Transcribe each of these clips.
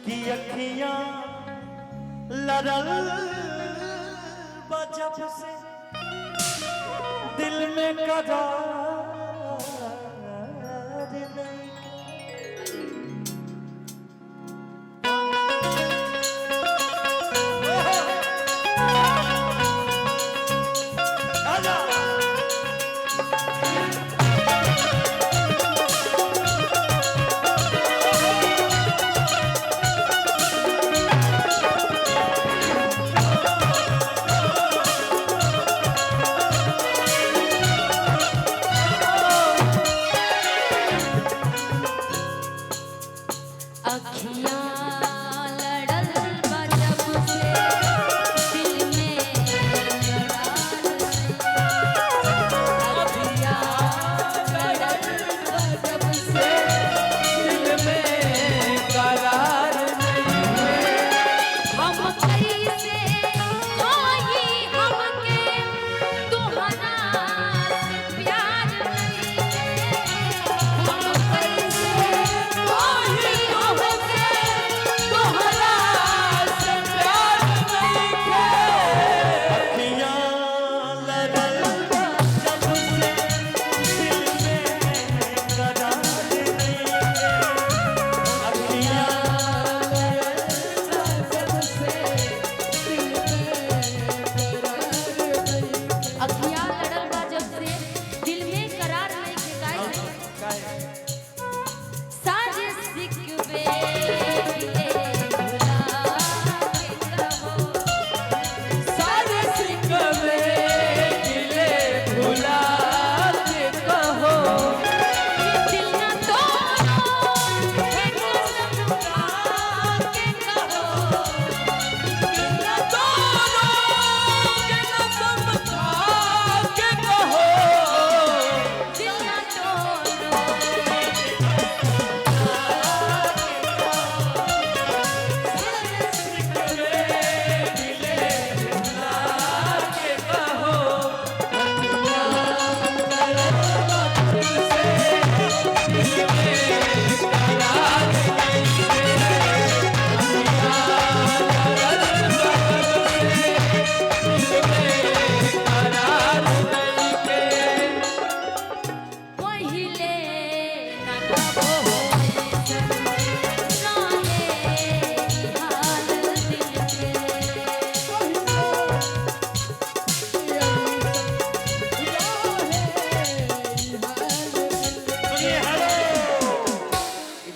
की अखियां लड़ल जब से दिल में करार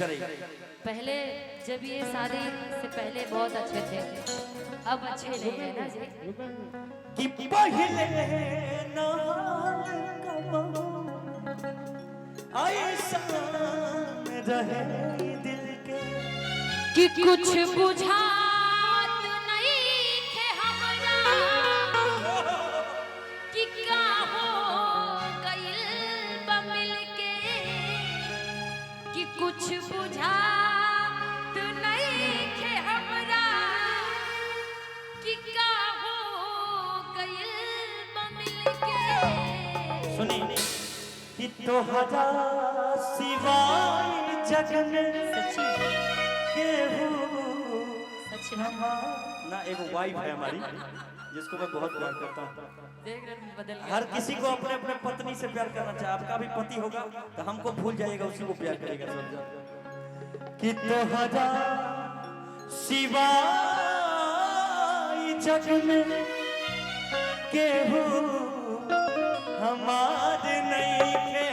नहीं। पहले जब ये शादी से पहले बहुत अच्छे थे, अब अच्छे नहीं है ना जी। कि पहले ऐसा रहे दिल के कि कुछ बुझात नहीं थे हमरा कि का हो गइल बा मिल के, कि कुछ बुझात नहीं थे हमरा कि का हो गइल बा मिल के। सुनी कि तोहरा सिवाय जग में सच्ची केहू सच्ची ना एगो वाइफ है हमारी जिसको मैं बहुत प्यार करता हूँ। देख रहे हैं, बदल गया। हर किसी को अपने अपने पत्नी से प्यार करना चाहिए। आपका भी पति होगा तो हमको भूल जाएगा, उसी को प्यार करेगा। समझो कि तोहरा सिवाय जग में केहू हमार नहीं है।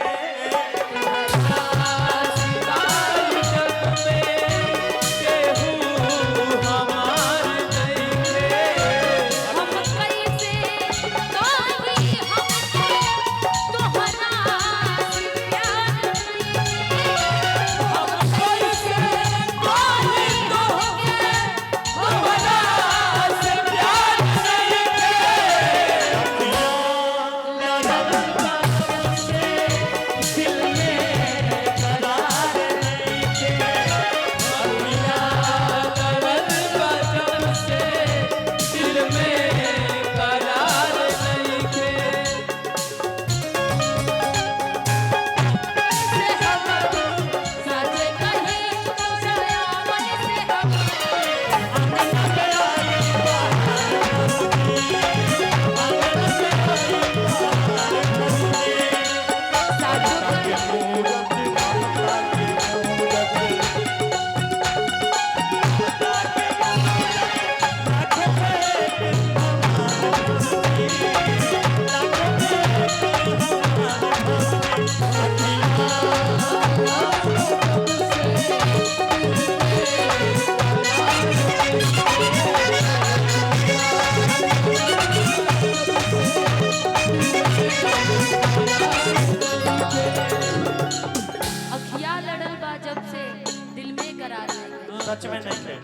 में नहीं थे।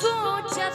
सोचत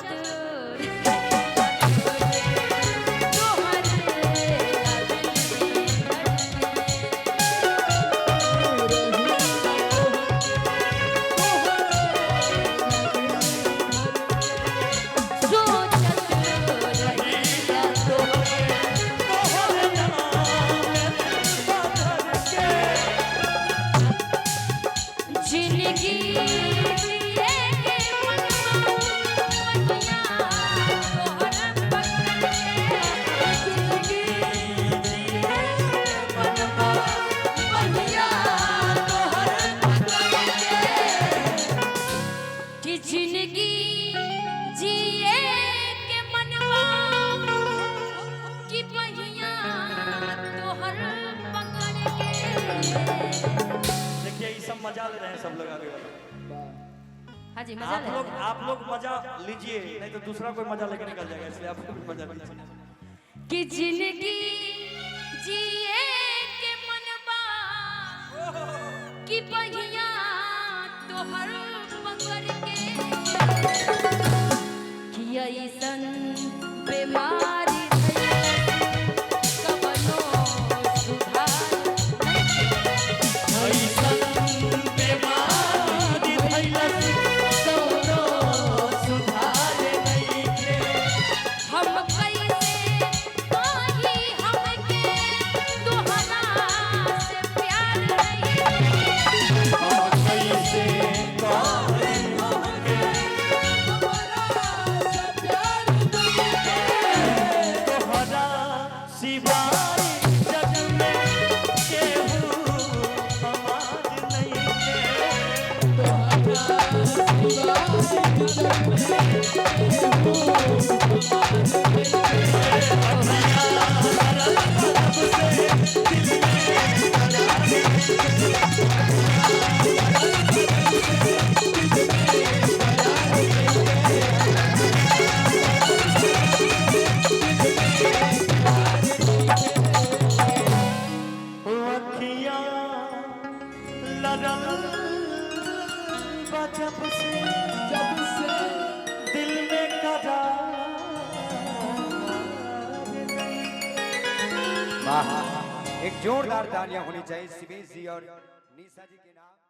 देखिए ये सब मजा ले रहे हैं सब लोग आगे वाले। हाँ जी, मजा ले रहे हैं। आप लोग मजा लीजिए, नहीं तो दूसरा कोई मजा लेके निकल जाएगा, इसलिए आप लोग भी मजा लीजिए। कि जिंदगी जिए के मनबा कि पहिया तोहर पकड़ के कि ऐसन बीमारी जब से दिल में एक जोरदार तालियां होनी चाहिए शिवेश जी और निशा जी के नाम।